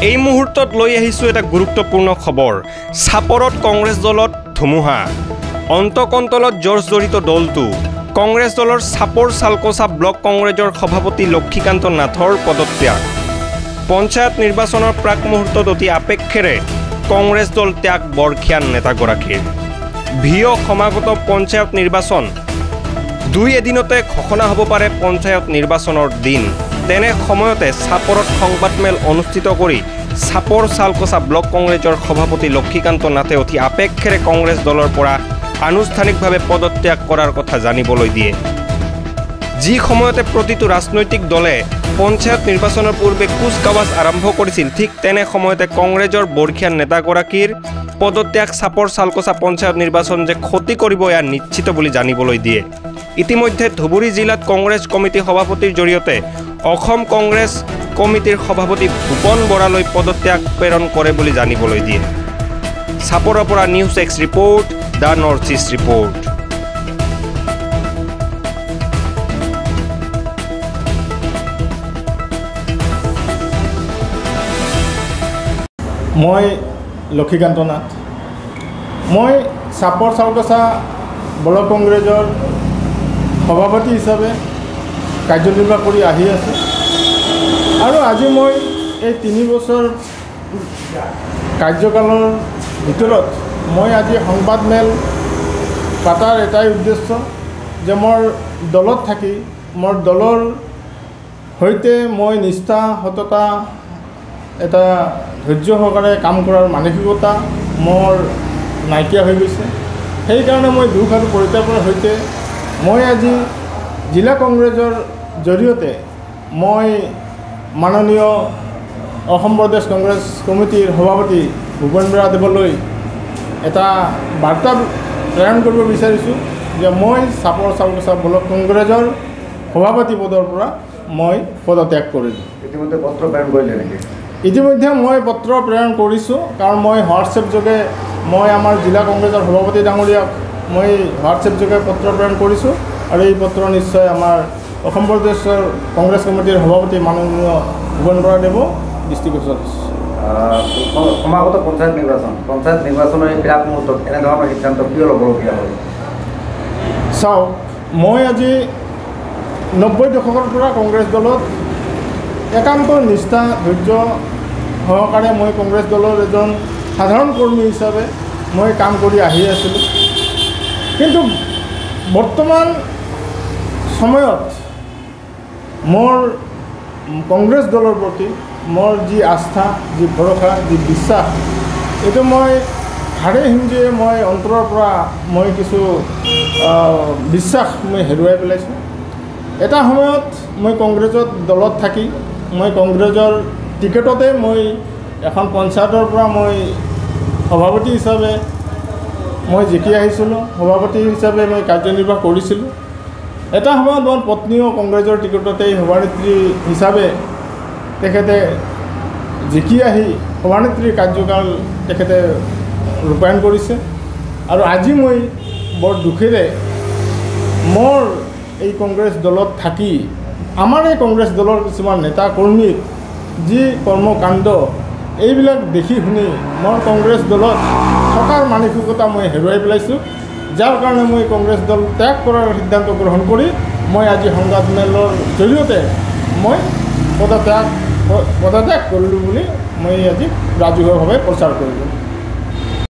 এই মুহূৰ্তত লৈ আহিছোঁ এটা গুৰুত্বপূৰ্ণ খবৰ। চাপৰত কংগ্ৰেছ দলত ধুমুহা, অন্তকন্তলত জৰ্জৰিত দলটো। কংগ্ৰেছ দলৰ চাপৰ চালকচা ব্লক কংগ্ৰেছৰ সভাপতি লক্ষীকান্ত নাথৰ পদত্যাগ। পঞ্চায়ত নিৰ্বাচনৰ প্ৰাক মুহূৰ্তত অতি আপেক্ষেৰে কংগ্ৰেছ দল ত্যাগ বৰখিয়ান নেতাগৰাকীৰ। ভিঅ সমাগত পঞ্চায়ত নিৰ্বাচন, 2 এদিনতে ঘোষণা হ'ব পাৰে পঞ্চায়ত নিৰ্বাচনৰ দিন। তেনে সময়তে চাপৰত সংবাদমেল অনুষ্ঠিত কৰি চাপৰ চালকচা ব্লক কংগ্ৰেছৰ সভাপতি লক্ষীকান্ত নাথে অতি আপেক্ষেৰে কংগ্ৰেছ দলৰ পৰা আনুষ্ঠানিকভাৱে পদত্যাগ কৰাৰ কথা জানিবলৈ দিয়ে। যি সময়তে প্ৰতিটো ৰাজনৈতিক দলে পঞ্চায়ত নিৰ্বাচনৰ পূৰ্বে কুচকাৱাজ আৰম্ভ কৰিছিল, ঠিক তেনে সময়তে কংগ্ৰেছৰ বৰখিয়ান নেতাগৰাকীৰ পদত্যাগ চাপৰ চালকচা পঞ্চায়ত নিৰ্বাচন যে ক্ষতি কৰিব এয়া নিশ্চিত বুলি জানিবলৈ দিয়ে। ইতিমধ্যে ধুবুৰী জিলাত কংগ্ৰেছ কমিটি সভাপতিৰ জৰিয়তে অসম কংগ্ৰেছ কমিটিৰ সভাপতি ভূপন বৰালৈ পদত্যাগ প্ৰেৰণ কৰে বুলি জানিবলৈ দিয়ে। চাপৰৰ পৰা news x report, the north east report. মই লক্ষীকান্ত নাথ, মই চাপৰ চালকচা ব্লক কংগ্ৰেছৰ সভাপতি হিচাপে কাৰ্যনিৰ্বাহ কৰি আহি আছোঁ। আৰু আজি মই এই 3 বছৰ কাৰ্যকালৰ ভিতৰত মই আজি সংবাদমেল পাতাৰ এটাই উদ্দেশ্য যে মোৰ দলত থাকি মোৰ দলৰ সৈতে মই নিষ্ঠা সততা এটা ধৈৰ্য সহকাৰে কাম কৰাৰ মানসিকতা মোৰ নাইকিয়া হৈ গৈছে। সেইকাৰণে মই দুখ আৰু পৰিতাপৰ সৈতে মই আজি জিলা কংগ্ৰেছৰ জৰিয়তে মই মাননীয় অসম প্ৰদেশ কংগ্ৰেছ কমিটিৰ সভাপতি ভূপন বৰাদেৱলৈ এটা বাৰ্তা প্ৰেৰণ কৰিব বিচাৰিছোঁ যে মই চাপৰ চালকচা ব্লক কংগ্ৰেছৰ সভাপতি পদৰ পৰা মই পদত্যাগ কৰিলোঁ। ইতিমধ্যে পত্ৰ প্ৰেৰণ কৰিলে নেকি? ইতিমধ্যে মই পত্ৰ প্ৰেৰণ কৰিছোঁ, কাৰণ মই হোৱাটছএপ যোগে মই আমাৰ জিলা কংগ্ৰেছৰ সভাপতি ডাঙৰীয়াক মই হোৱাটছএপ যোগে পত্ৰ প্ৰেৰণ কৰিছোঁ। আৰু এই পত্ৰ নিশ্চয় আমাৰ অসম প্ৰদেশৰ কংগ্ৰেছ কমিটিৰ সভাপতি মাননীয় ভূপন বৰাদেৱ দৃষ্টিগোচৰ হৈছে। সমাগত পঞ্চায়ত নিৰ্বাচনৰ এই প্ৰাক মুহূৰ্তত এনেধৰণৰ সিদ্ধান্ত কিয় ল'বলগীয়া হ'ল? চাওক, মই আজি 90 দশকৰ পৰা কংগ্ৰেছ দলত একান্ত নিষ্ঠা ধৈৰ্য সহকাৰে মই কংগ্ৰেছ দলৰ এজন সাধাৰণ কৰ্মী হিচাপে মই কাম কৰি আহি আছিলোঁ। কিন্তু বৰ্তমান সময়ত মোৰ কংগ্ৰেছ দলৰ প্ৰতি মোৰ যি আস্থা, যি ভৰসা, যি বিশ্বাস, এইটো মই হাড়ে হিমজিয়ে মই অন্তৰৰ পৰা মই কিছু বিশ্বাস মই হেৰুৱাই পেলাইছোঁ। এটা সময়ত মই কংগ্ৰেছত দলত থাকি মই কংগ্ৰেছৰ টিকেটতে মই এখন পঞ্চায়তৰ পৰা মই সভাপতি হিচাপে মই জিকি আহিছিলোঁ, সভাপতি হিচাপে মই কাৰ্যনিৰ্বাহ কৰিছিলোঁ। এটা সময়ত মোৰ পত্নীও কংগ্ৰেছৰ টিকেটতেই সভানেত্ৰী হিচাপে তেখেতে জিকি আহি সভানেত্ৰীৰ কাৰ্যকাল তেখেতে ৰূপায়ণ কৰিছে। আৰু আজি মই বৰ দুখেৰে মোৰ এই কংগ্ৰেছ দলত থাকি আমাৰ এই কংগ্ৰেছ দলৰ কিছুমান নেতা কৰ্মীৰ যি কৰ্মকাণ্ড এইবিলাক দেখি শুনি মই কংগ্ৰেছ দলত থকাৰ মানসিকতা মই হেৰুৱাই পেলাইছোঁ। যাৰ কাৰণে মই কংগ্ৰেছ দল ত্যাগ কৰাৰ সিদ্ধান্ত গ্ৰহণ কৰি মই আজি সংবাদমেলৰ জৰিয়তে মই পদত্যাগ কৰিলোঁ বুলি মই আজি ৰাজহুৱাভাৱে প্ৰচাৰ কৰিলোঁ।